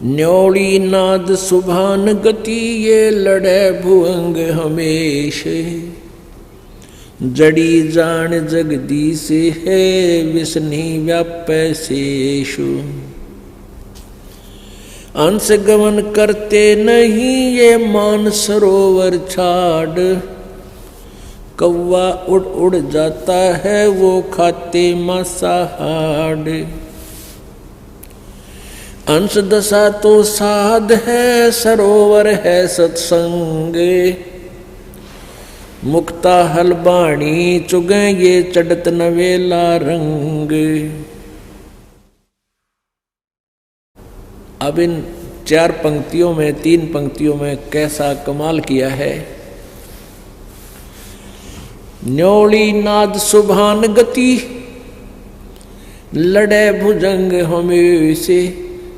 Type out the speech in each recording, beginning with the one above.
न्योली नाद सुभान गति ये लड़े भुअंग हमेश। जड़ी जान जगदीश है विष्णि व्यापै शेषु। अंश गमन करते नहीं ये मान सरोवर छाड़। कौवा उड़ उड़ जाता है वो खाते मांसाहार। अंश दशा तो साध है सरोवर है सत्संग। मुक्ता हलबाणी चुगे ये चढ़त नवेला रंग। अब इन 4 पंक्तियों में 3 पंक्तियों में कैसा कमाल किया है। न्योली नाद सुभान गति लड़े भुजंग हमेशे।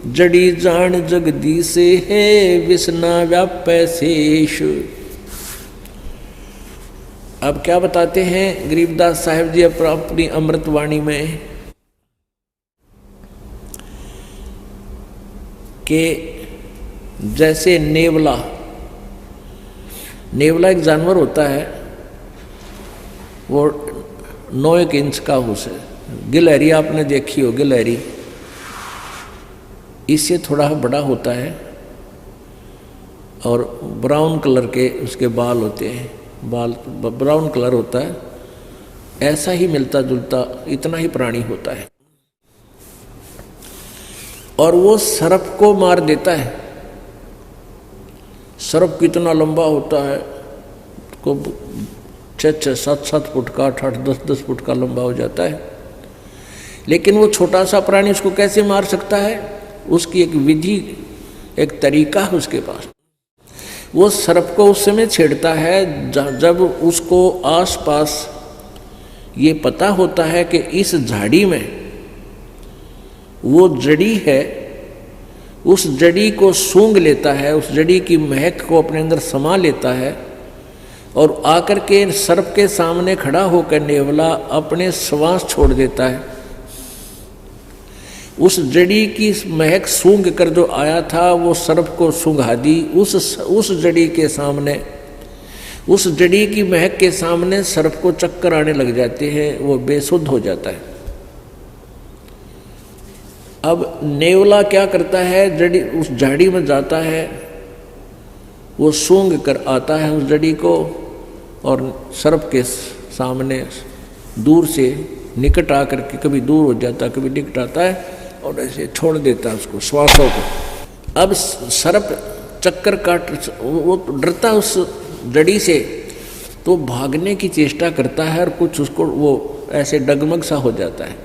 जड़ी जान जगदीश है विष्णा व्यापै शेषु। अब क्या बताते हैं गरीबदास साहिब जी अपनी अमृतवाणी में कि जैसे नेवला एक जानवर होता है, वो 9 इंच का उसे गिलहरी आपने देखी हो, गिलहरी इससे थोड़ा बड़ा होता है और ब्राउन कलर के उसके बाल होते हैं, बाल ब्राउन कलर होता है। ऐसा ही मिलता जुलता इतना ही प्राणी होता है और वो सर्प को मार देता है। सर्प कितना लंबा होता है, को 6-6, 7-7 फुट का, 8-8, 10-10 फुट का लंबा हो जाता है। लेकिन वो छोटा सा प्राणी उसको कैसे मार सकता है, उसकी एक विधि, एक तरीका है उसके पास। वो सर्प को उस समय छेड़ता है जब उसको आसपास ये पता होता है कि इस झाड़ी में वो जड़ी है, उस जड़ी को सूंघ लेता है, उस जड़ी की महक को अपने अंदर समा लेता है और आकर के सर्प के सामने खड़ा होकर नेवला अपने श्वास छोड़ देता है। उस जड़ी की महक सूंघ कर जो आया था वो सर्प को सूंघा दी। उस जड़ी के सामने, उस जड़ी की महक के सामने सर्प को चक्कर आने लग जाते हैं, वो बेसुध हो जाता है। अब नेवला क्या करता है, जड़ी उस झाड़ी में जाता है, वो सूंघ कर आता है उस जड़ी को और सर्प के सामने दूर से निकट आकर के कभी दूर हो जाता, कभी निकट आता है और ऐसे छोड़ देता है उसको, श्वासों को। अब सर्प चक्कर काट, वो डरता उस जड़ी से, तो भागने की चेष्टा करता है और कुछ उसको वो ऐसे डगमग सा हो जाता है।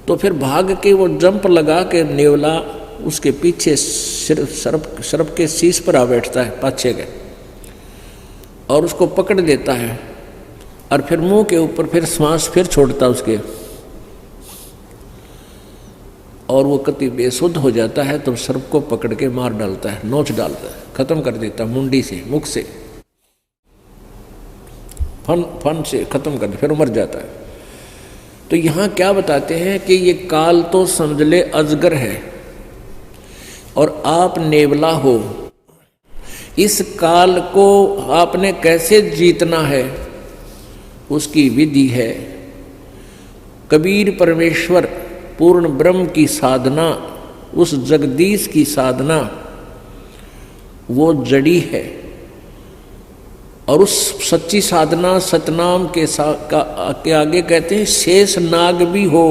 तो फिर भाग के वो जंप लगा के नेवला उसके पीछे सर्प के शीश पर आ बैठता है पाछे के और उसको पकड़ देता है और फिर मुंह के ऊपर फिर श्वास फिर छोड़ता उसके और वो कति बेसुध हो जाता है। तो सर्प को पकड़ के मार डालता है, नोच डालता है, खत्म कर देता है मुंडी से, मुख से, फन से खत्म कर, फिर मर जाता है। तो यहाँ क्या बताते हैं कि ये काल तो समझ ले अजगर है और आप नेवला हो। इस काल को आपने कैसे जीतना है उसकी विधि है। कबीर परमेश्वर पूर्ण ब्रह्म की साधना, उस जगदीश की साधना वो जड़ी है और उस सच्ची साधना सतनाम के आगे कहते हैं शेष नाग भी हो।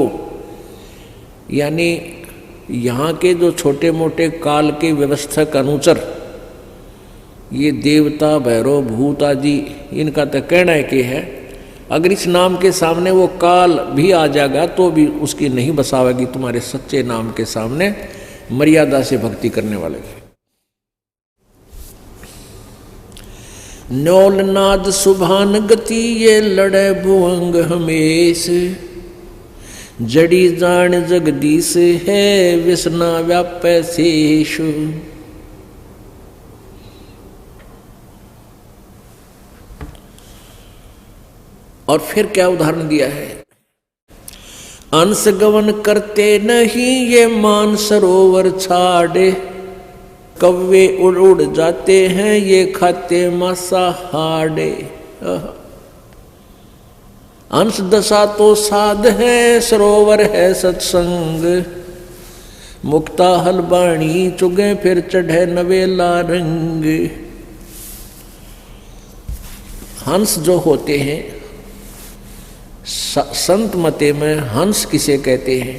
यानी यहाँ के जो छोटे मोटे काल के व्यवस्थक अनुचर, ये देवता भैरव भूत आदि, इनका तो कहना है कि है अगर इस नाम के सामने वो काल भी आ जाएगा तो भी उसकी नहीं बसावेगी तुम्हारे सच्चे नाम के सामने, मर्यादा से भक्ति करने वाले की। न्योल नाद सुभान गति ये लड़े भुअंग हमेश। जड़ी जान जगदीश है विष्णा व्यापै शेषु। और फिर क्या उदाहरण दिया है। अंश गवन करते नहीं ये मान सरोवर छाड़े, कव्वे उड़ उड़ जाते हैं ये खाते मांसाहारे। अंश दशा तो साध है सरोवर है सत्संग, मुक्ता हलबाणी चुगे फिर चढ़े नवेला रंग। हंस जो होते हैं, संत मते में हंस किसे कहते हैं?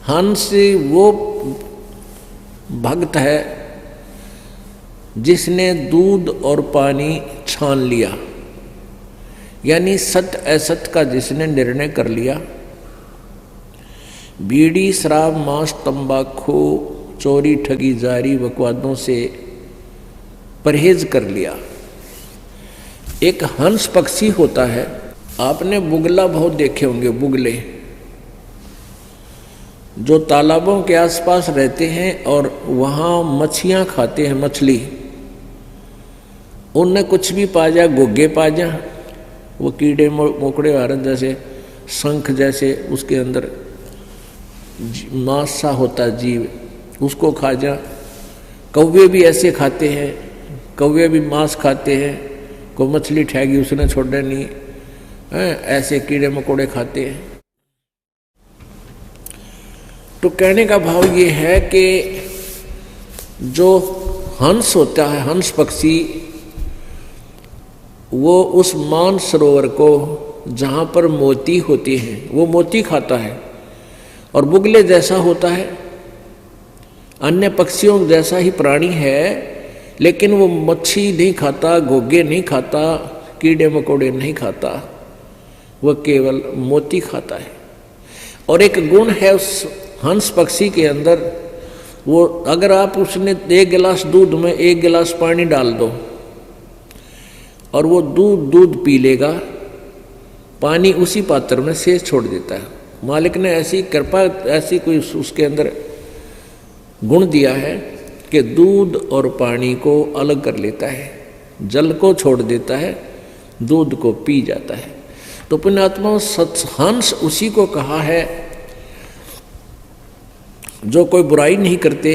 हंस वो भक्त है जिसने दूध और पानी छान लिया, यानी सत्य असत्य का जिसने निर्णय कर लिया। बीड़ी शराब मांस तंबाकू चोरी ठगी जारी बकवादों से परहेज कर लिया। एक हंस पक्षी होता है, आपने बुगला बहुत देखे होंगे, बुगले जो तालाबों के आसपास रहते हैं और वहाँ मछलियाँ खाते हैं, मछली उनने कुछ भी पा जा, घुग्गे पा जा, वो कीड़े मोकड़े हारन जैसे शंख जैसे उसके अंदर मांस सा होता जीव, उसको खा जा। कौवे भी ऐसे खाते हैं, कौवे भी मांस खाते हैं, को मछली ठहगी उसने छोड़े नहीं है, ऐसे कीड़े मकोड़े खाते हैं। तो कहने का भाव ये है कि जो हंस होता है, हंस पक्षी, वो उस मान सरोवर को जहाँ पर मोती होती हैं वो मोती खाता है, और बुगले जैसा होता है, अन्य पक्षियों जैसा ही प्राणी है, लेकिन वो मच्छी नहीं खाता, घोगे नहीं खाता, कीड़े मकोड़े नहीं खाता, वह केवल मोती खाता है। और एक गुण है उस हंस पक्षी के अंदर, वो अगर आप उसने 1 गिलास दूध में 1 गिलास पानी डाल दो और वो दूध पी लेगा, पानी उसी पात्र में शेष छोड़ देता है। मालिक ने ऐसी कृपा, ऐसी कोई उसके अंदर गुण दिया है कि दूध और पानी को अलग कर लेता है, जल को छोड़ देता है, दूध को पी जाता है। तो पुण्यात्मा हंस उसी को कहा है जो कोई बुराई नहीं करते,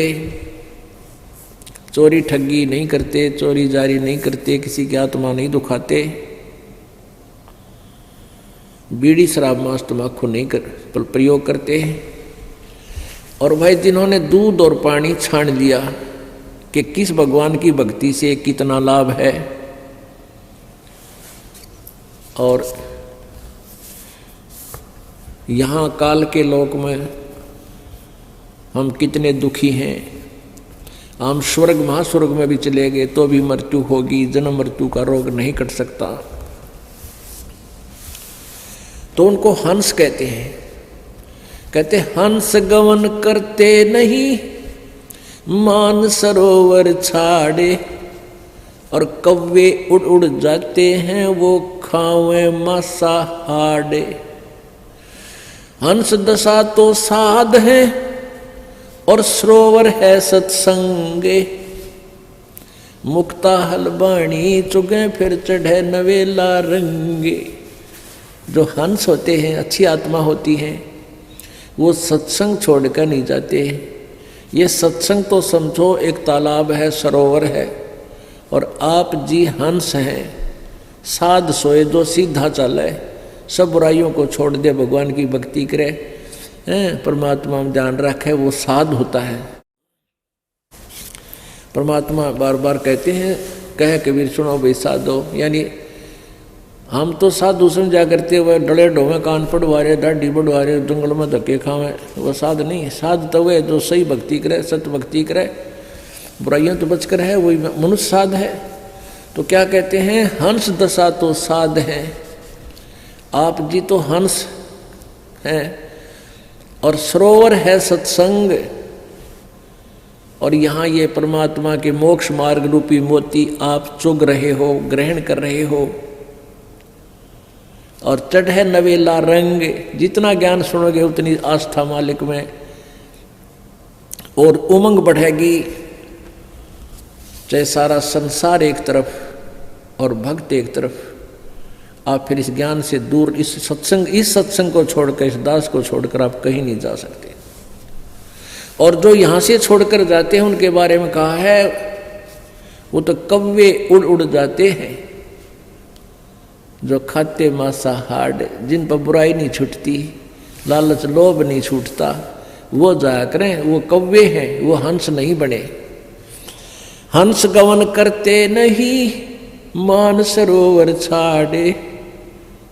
चोरी ठगी नहीं करते, चोरी जारी नहीं करते, किसी की आत्मा नहीं दुखाते, बीड़ी शराब मांस तंबाकू नहीं प्रयोग करते हैं। और भाई जिन्होंने दूध और पानी छान लिया कि किस भगवान की भक्ति से कितना लाभ है, और यहाँ काल के लोक में हम कितने दुखी हैं, हम स्वर्ग महास्वर्ग में भी चले गए तो भी मृत्यु होगी, जन्म मृत्यु का रोग नहीं कट सकता। तो उनको हंस कहते हैं। कहते हंस गवन करते नहीं मान सरोवर छाड़े, और कव्वे उड़ उड़ जाते हैं वो खावे मांसाहारे। हंस दशा तो साध है और सरोवर है सत्संगे, मुक्ता हलबाणी चुगे फिर चढ़े नवेला रंगे। जो हंस होते हैं, अच्छी आत्मा होती है, वो सत्संग छोड़कर नहीं जाते। ये सत्संग तो समझो एक तालाब है, सरोवर है, और आप जी हंस हैं, साध सोए जो सीधा चले, सब बुराइयों को छोड़ दे, भगवान की भक्ति करे, परमात्मा में ध्यान रखे, वो साध होता है। परमात्मा बार बार कहते हैं, कहे कबीर सुनो भाई साधो, यानी हम तो साधु समझा करते हुए डले ढोवे, कान पड़वा रहे, दाढ़ी बढ़वा रहे, जंगल में धक्के खावे, वो साध नहीं। साध तो वे जो सही भक्ति करे, सत्य भक्ति करे, बुराइयों तो बचकर है, वही मनुष्य साध है। तो क्या कहते हैं, हंस दशा तो साध है। आप जी तो हंस हैं, और सरोवर है सत्संग, और यहाँ ये परमात्मा के मोक्ष मार्ग रूपी मोती आप चुग रहे हो, ग्रहण कर रहे हो, और चढ़े नवेला रंग। जितना ज्ञान सुनोगे उतनी आस्था मालिक में और उमंग बढ़ेगी। चाहे सारा संसार एक तरफ और भक्त एक तरफ, आप फिर इस ज्ञान से दूर, इस सत्संग को छोड़कर, इस दास को छोड़कर आप कहीं नहीं जा सकते। और जो यहाँ से छोड़कर जाते हैं उनके बारे में कहा है वो तो कौवे उड़ उड़ जाते हैं, जो खाते मांसाहार, जिन पर बुराई नहीं छूटती, लालच लोभ नहीं छूटता, वो जाया करें। वो कौवे हैं, वो हंस नहीं बने। हंस गवन करते नहीं मान सरोवर छाड़े।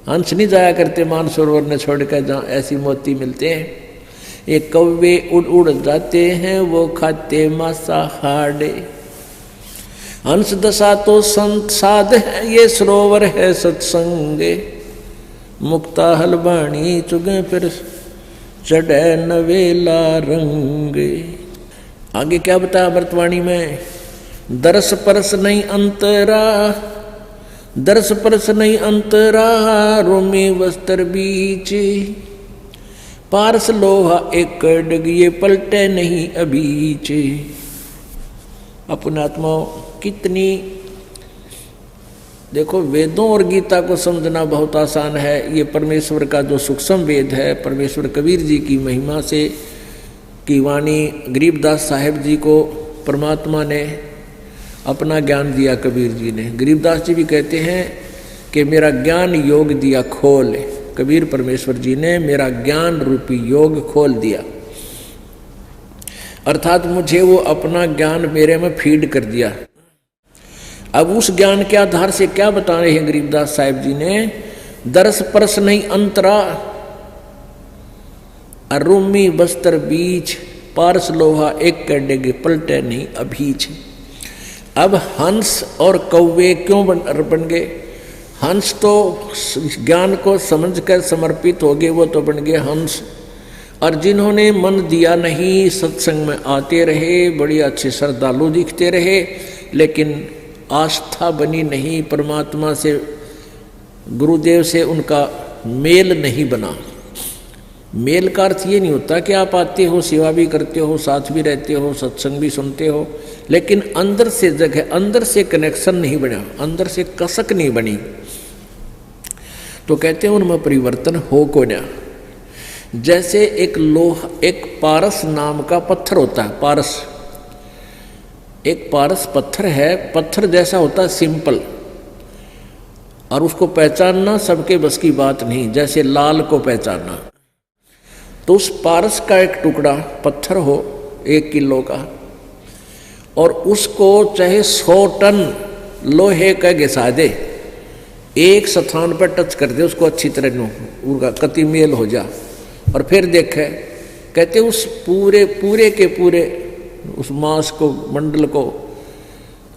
हंस नहीं जाया करते मान सरोवर ने छोड़कर जहाँ ऐसी मोती मिलते हैं। ये कौवे उड़ उड़ जाते हैं, वो खाते मांसाहार। हंस दशा तो संत साध है, ये सरोवर है सत्संगे। मुक्ता हलवाणी चुगे फिर चढ़े नवेला रंगे। आगे क्या बताया अमृतवाणी में? दरस परस नहीं अंतरा, दरस परस नहीं अंतरा, रोमी वस्त्र बीच। पारस लोहा एक डग, ये पलटे नहीं अबीच। अपने आत्मा कितनी, देखो वेदों और गीता को समझना बहुत आसान है। ये परमेश्वर का जो सूक्ष्म वेद है, परमेश्वर कबीर जी की महिमा से की वाणी, गरीबदास साहेब जी को परमात्मा ने अपना ज्ञान दिया। कबीर जी ने, गरीबदास जी भी कहते हैं कि मेरा ज्ञान योग दिया खोल। कबीर परमेश्वर जी ने मेरा ज्ञान रूपी योग खोल दिया, अर्थात मुझे वो अपना ज्ञान मेरे में फीड कर दिया। अब उस ज्ञान के आधार से क्या बता रहे हैं गरीबदास साहिब जी ने? दरस परस नहीं अंतरा, अरुमी बस्तर बीच, पारस लोहा एक कडेगे पलटे नहीं अभीच। अब हंस और कौवे क्यों बन गए? हंस तो ज्ञान को समझकर समर्पित हो गए, वो तो बन गए हंस। और जिन्होंने मन दिया नहीं, सत्संग में आते रहे, बड़ी अच्छे श्रद्धालु दिखते रहे, लेकिन आस्था बनी नहीं, परमात्मा से, गुरुदेव से उनका मेल नहीं बना। मेल का अर्थ ये नहीं होता कि आप आते हो, सेवा भी करते हो, साथ भी रहते हो, सत्संग भी सुनते हो, लेकिन अंदर से जगह, अंदर से कनेक्शन नहीं बना, अंदर से कसक नहीं बनी, तो कहते हैं उनमें परिवर्तन हो को ना। जैसे एक लोहा, एक पारस नाम का पत्थर होता है, पारस, एक पारस पत्थर है, पत्थर जैसा होता है सिंपल, और उसको पहचानना सबके बस की बात नहीं, जैसे लाल को पहचानना। तो उस पारस का एक टुकड़ा पत्थर हो 1 किलो का, और उसको चाहे 100 टन लोहे का घिसा दे, एक स्थान पर टच कर दे उसको अच्छी तरह, उनका कति मेल हो जा, और फिर देखे, कहते उस पूरे के पूरे उस मांस को, मंडल को,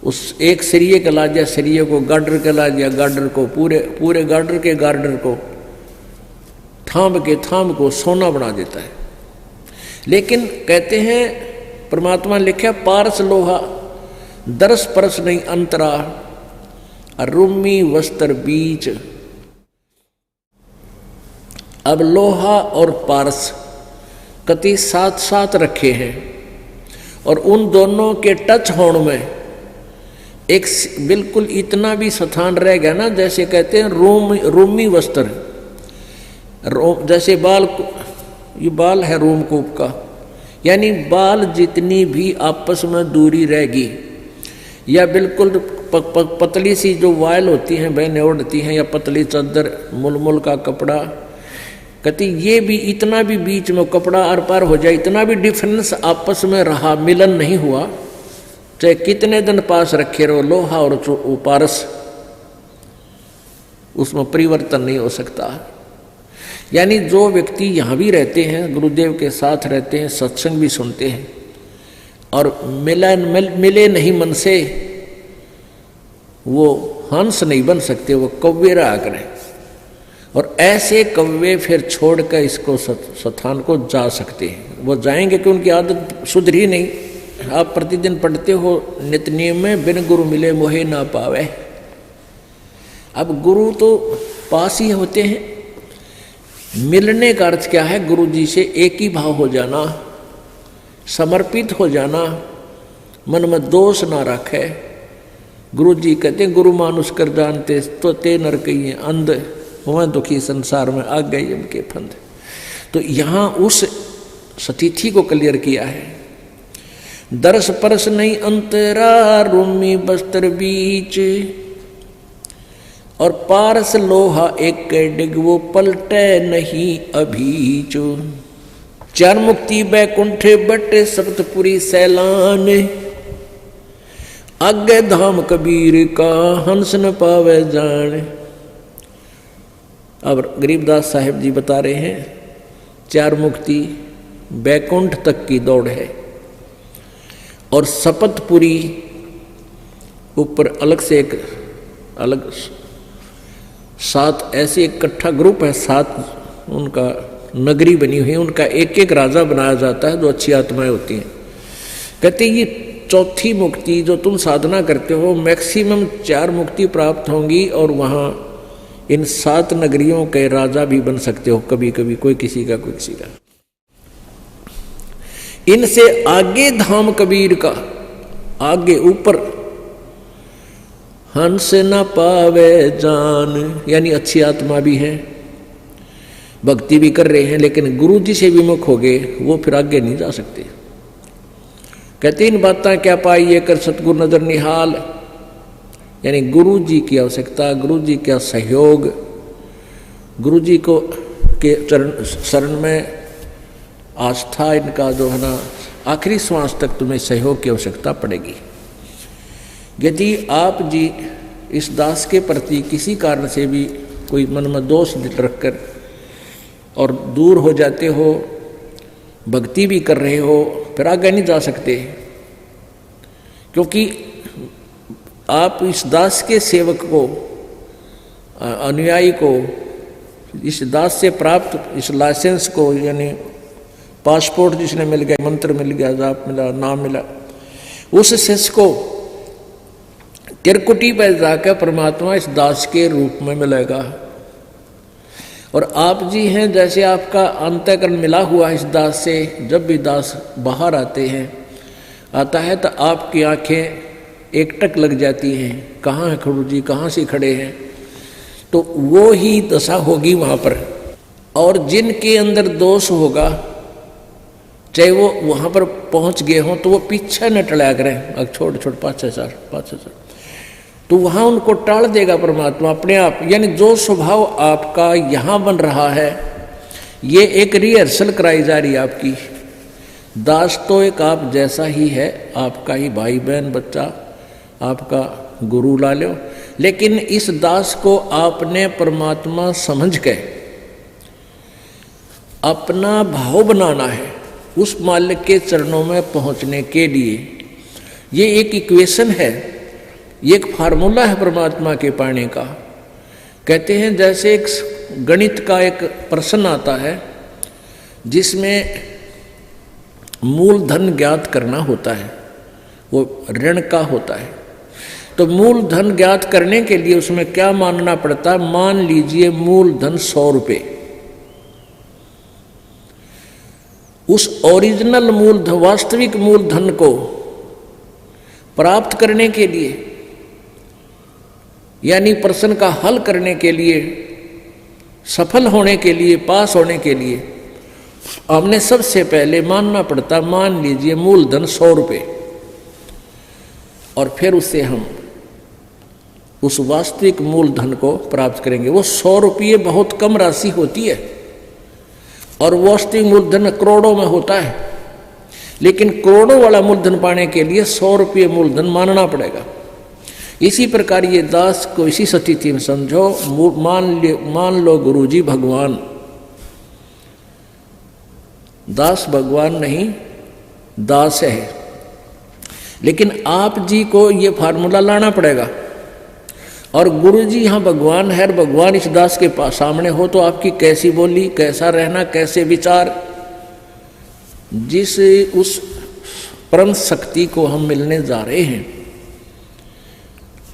उस एक सरिये का ला दिया, सरिये को गार्डर का ला दिया, गार्डर को पूरे गार्डर के गार्डर को, थाम को सोना बना देता है। लेकिन कहते हैं परमात्मा ने लिखा पारस लोहा दरस परस नहीं अंतरा, रुमी वस्त्र बीच। अब लोहा और पारस कति साथ साथ रखे हैं, और उन दोनों के टच होने में एक बिल्कुल इतना भी स्थान रह गया ना, जैसे कहते हैं रूमी वस्त्र, जैसे बाल, ये बाल है रोमकूप का, यानी बाल जितनी भी आपस में दूरी रहेगी, या बिल्कुल पतली सी जो वायल होती हैं बहनें ओढ़ती हैं, या पतली चादर, मुलमुल का कपड़ा, कहती ये भी इतना भी बीच में कपड़ा आर पार हो जाए, इतना भी डिफरेंस आपस में रहा, मिलन नहीं हुआ, चाहे कितने दिन पास रखे रहो लोहा और पारस, उसमें परिवर्तन नहीं हो सकता। यानी जो व्यक्ति यहाँ भी रहते हैं, गुरुदेव के साथ रहते हैं, सत्संग भी सुनते हैं, और मिले नहीं मन से, वो हंस नहीं बन सकते, वो कौवे रहा करें। और ऐसे कौवे फिर छोड़कर इसको स्थान को जा सकते हैं, वो जाएंगे कि उनकी आदत सुधरी नहीं। आप प्रतिदिन पढ़ते हो नित्य नियम में, बिन गुरु मिले मोहे ना पावे। अब गुरु तो पास ही होते हैं, मिलने का अर्थ क्या है? गुरु जी से एक ही भाव हो जाना, समर्पित हो जाना, मन में दोष ना रखे, गुरु जी कहते हैं गुरु मानुष कर जानते तो ते नर कहिए अंध हुआ दुखी संसार में आ गए उनके फंद। तो यहाँ उस स्थिति को क्लियर किया है। दरस परस नहीं अंतरा रूमी बस्तर बीच, और पारस लोहा एक डिग वो पलटे नहीं अभीच। चार मुक्ति बैकुंठ बटे सप्तपुरी सैलान, आगे धाम कबीर का हंस न पावे जान। अब गरीबदास साहिब जी बता रहे हैं चार मुक्ति बैकुंठ तक की दौड़ है, और सपतपुरी ऊपर अलग से एक अलग 7 ऐसे इकट्ठा ग्रुप है, 7 उनका नगरी बनी हुई है, उनका एक एक राजा बनाया जाता है जो अच्छी आत्माएं होती हैं। कहते ये चौथी मुक्ति जो तुम साधना करते हो मैक्सिमम 4 मुक्ति प्राप्त होंगी, और वहाँ इन 7 नगरियों के राजा भी बन सकते हो कभी कभी, कोई किसी का कोई किसी का। इनसे आगे धाम कबीर का, आगे ऊपर हंस न पावे जान, यानी अच्छी आत्मा भी है, भक्ति भी कर रहे हैं, लेकिन गुरु जी से विमुख हो गए, वो फिर आगे नहीं जा सकते। कहते इन बातें क्या पाई ये कर सतगुरु नजर निहाल, यानी गुरु जी की आवश्यकता, गुरु जी का सहयोग, गुरु जी को के चरण शरण में आस्था, इनका जो है ना आखिरी श्वास तक तुम्हें सहयोग की आवश्यकता पड़ेगी। यदि आप जी इस दास के प्रति किसी कारण से भी कोई मन में दोष रखकर और दूर हो जाते हो, भक्ति भी कर रहे हो, फिर आगे नहीं जा सकते, क्योंकि आप इस दास के सेवक को, अनुयायी को, इस दास से प्राप्त इस लाइसेंस को, यानी पासपोर्ट जिसने मिल गया, मंत्र मिल गया, जाप मिला, नाम मिला, उस शिष्य को तिरकुटी पर जाकर परमात्मा इस दास के रूप में मिलेगा। और आप जी हैं जैसे आपका अंतःकरण मिला हुआ इस दास से, जब भी दास बाहर आता है तो आपकी आंखें एकटक लग जाती हैं, कहाँ है गुरु जी, कहाँ से खड़े हैं, तो वो ही दशा होगी वहाँ पर। और जिनके अंदर दोष होगा, चाहे वो वहाँ पर पहुँच गए हों, तो वो पीछे न टला करें, अब छोड़ 5-6 साल, तो वहाँ उनको टाल देगा परमात्मा अपने आप। यानी जो स्वभाव आपका यहाँ बन रहा है, ये एक रिहर्सल कराई जा रही है आपकी। दास तो एक आप जैसा ही है, आपका ही भाई बहन बच्चा, आपका गुरु ला लो, लेकिन इस दास को आपने परमात्मा समझ के अपना भाव बनाना है उस मालिक के चरणों में पहुंचने के लिए। ये एक इक्वेशन है, ये एक फार्मूला है परमात्मा के पाने का। कहते हैं जैसे एक गणित का एक प्रश्न आता है जिसमें मूलधन ज्ञात करना होता है, वो ऋण का होता है। तो मूलधन ज्ञात करने के लिए उसमें क्या मानना पड़ता है? मान लीजिए मूलधन 100 रुपये। उस ओरिजिनल मूलधन, वास्तविक मूलधन को प्राप्त करने के लिए, यानी प्रश्न का हल करने के लिए, सफल होने के लिए, पास होने के लिए, हमने सबसे पहले मानना पड़ता, मान लीजिए मूलधन 100 रुपये, और फिर उससे हम उस वास्तविक मूलधन को प्राप्त करेंगे। वो 100 रुपये बहुत कम राशि होती है, और वास्तविक मूलधन करोड़ों में होता है, लेकिन करोड़ों वाला मूलधन पाने के लिए 100 रुपये मूलधन मानना पड़ेगा। इसी प्रकार ये दास को इसी स्थिति में समझो, मान लो गुरुजी भगवान, दास भगवान नहीं, दास है, लेकिन आप जी को ये फार्मूला लाना पड़ेगा। और गुरु जी यहाँ भगवान है, और भगवान इस दास के पास सामने हो, तो आपकी कैसी बोली, कैसा रहना, कैसे विचार, जिस उस परम शक्ति को हम मिलने जा रहे हैं,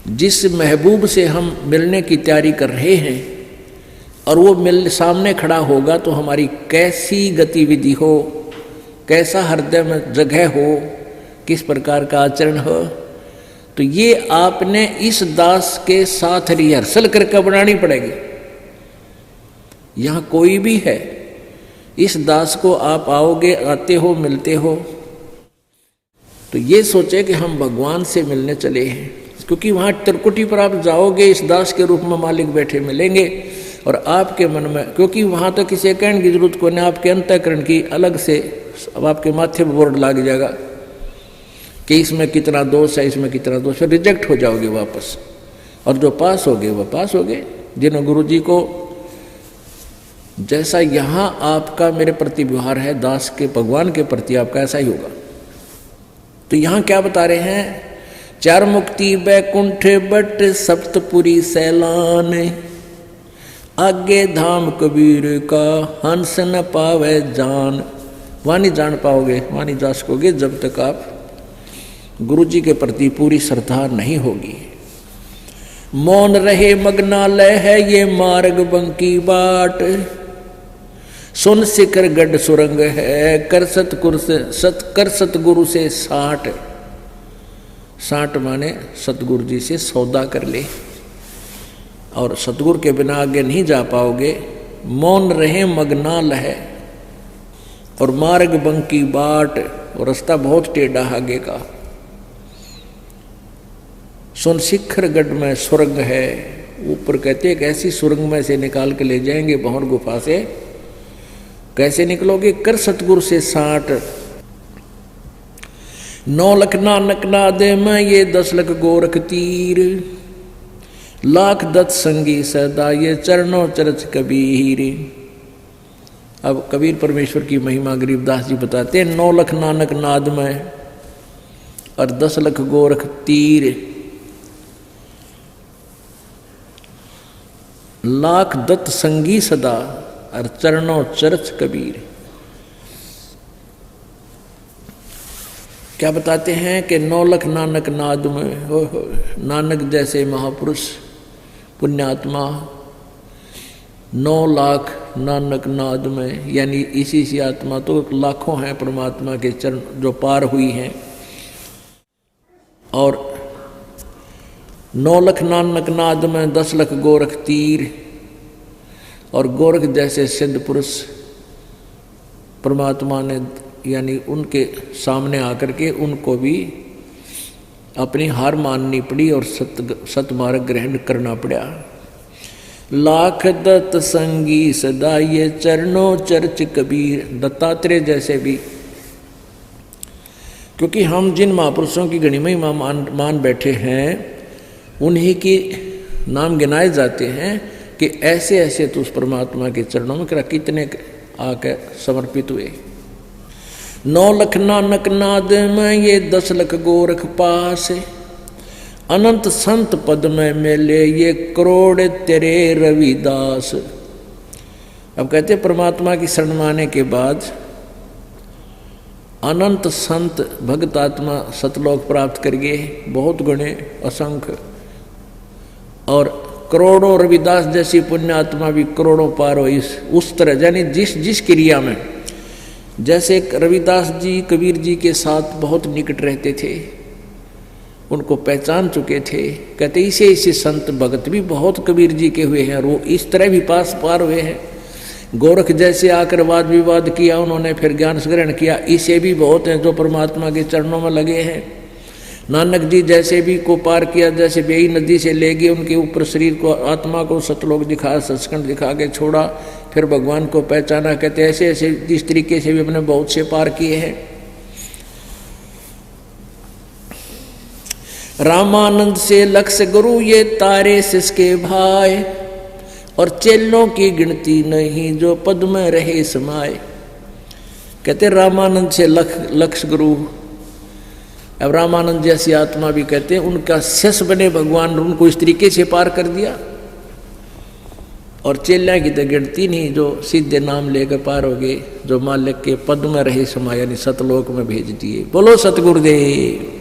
जिस महबूब से हम मिलने की तैयारी कर रहे हैं, और वो सामने खड़ा होगा, तो हमारी कैसी गतिविधि हो, कैसा हृदय में जगह हो, किस प्रकार का आचरण हो, तो ये आपने इस दास के साथ रिहर्सल करके बनानी पड़ेगी। यहां कोई भी है, इस दास को आप आओगे, आते हो, मिलते हो, तो ये सोचे कि हम भगवान से मिलने चले हैं, क्योंकि वहां त्रिकुटी पर आप जाओगे, इस दास के रूप में मालिक बैठे मिलेंगे और आपके मन में, क्योंकि वहां तो किसी कहने की जरूरत को नहीं, आपके अंतःकरण की अलग से अब आपके माथे पर बोर्ड लग जाएगा कि इसमें कितना दोष है, इसमें कितना दोष है, रिजेक्ट हो जाओगे वापस। और जो पास हो गए वह पास हो गए। जिन्होंने गुरु जी को जैसा यहाँ आपका मेरे प्रति व्यवहार है, दास के भगवान के प्रति आपका ऐसा ही होगा। तो यहाँ क्या बता रहे हैं, चार मुक्ति बैकुंठ बट सप्तपुरी सैलान, आगे धाम कबीर का हंस न पावे जान। वहां नहीं जान पाओगे, वहां नहीं जा सकोगे जब तक आप गुरु जी के प्रति पूरी श्रद्धा नहीं होगी। मौन रहे मग्नालय है ये मार्ग बंकी बाट, सुन शिखर गढ़ सुरंग है कर सतगुरु से साठ। साठ माने सतगुरु जी से सौदा कर ले, और सतगुरु के बिना आगे नहीं जा पाओगे। मौन रहे मग्नाल है और मार्ग बंकी बाट, और रास्ता बहुत टेढ़ा आगे का। सुन शिखर गढ़ में सुरंग है, ऊपर कहते एक ऐसी सुरंग में से निकाल के ले जाएंगे भंवर गुफा से। कैसे निकलोगे, कर सतगुरु से साठ। 9 लख नानक नादे में ये 10 लख गोरख तीर, लाख दत्त संगी सदा ये चरणों चरच कबीर। अब कबीर परमेश्वर की महिमा गरीबदास जी बताते हैं, 9 लख नानक नाद में और 10 लख गोरख तीर, लाख दत्त संगी सदा और चरणों चरच कबीर। क्या बताते हैं कि 9 लख नानक नाद में, हो नानक जैसे महापुरुष पुण्यात्मा 9 लाख नानक नाद में, यानी इसी सी आत्मा तो लाखों हैं परमात्मा के चरण जो पार हुई हैं। और 9 लख नानक नाद में 10 लख गोरख तीर, और गोरख जैसे सिद्ध पुरुष परमात्मा ने यानी उनके सामने आकर के उनको भी अपनी हार माननी पड़ी और सतमार्ग ग्रहण करना पड़ा। लाख दत्त संगी सदा ये चरणों चर्च कबीर, दत्तात्रेय जैसे भी, क्योंकि हम जिन महापुरुषों की गणिमय मान बैठे हैं उन्हीं की नाम गिनाए जाते हैं कि ऐसे ऐसे तो उस परमात्मा के चरणों में कितने आके समर्पित हुए। 9 लख नानक नाद में ये 10 लख गोरख पास, अनंत संत पद में मिले ये करोड़ तेरे रविदास। अब कहते परमात्मा की शरण माने के बाद अनंत संत भक्त आत्मा सतलोक प्राप्त करिए, बहुत गुणे असंख्य, और करोड़ों रविदास जैसी पुण्य आत्मा भी करोड़ों पार हो। इस उस तरह यानी जिस क्रिया में, जैसे रविदास जी कबीर जी के साथ बहुत निकट रहते थे, उनको पहचान चुके थे, कहते इसे संत भगत भी बहुत कबीर जी के हुए हैं और वो इस तरह भी पार हुए हैं। गोरख जैसे आकर वाद विवाद किया उन्होंने, फिर ज्ञान ग्रहण किया, इसे भी बहुत हैं जो परमात्मा के चरणों में लगे हैं। नानक जी जैसे भी को पार किया, जैसे बेई नदी से ले गए उनके ऊपर शरीर को, आत्मा को सतलोक दिखा, सचखंड दिखा के छोड़ा, फिर भगवान को पहचाना। कहते ऐसे ऐसे इस तरीके से भी अपने बहुत से पार किए हैं। रामानंद से लक्ष्य गुरु ये तारे सिसके भाई, और चेलों की गिनती नहीं जो पद में रहे समाये। कहते रामानंद से लक्ष्य गुरु, अब रामानंद जैसी आत्मा भी कहते हैं उनका शिष्य बने भगवान, उनको इस तरीके से पार कर दिया। और चेल्या की तो गिनती नहीं जो सीधे नाम लेकर पार हो गए, जो मालिक के पद में रहे समाये, यानी सतलोक में भेज दिए। बोलो सतगुरुदेव।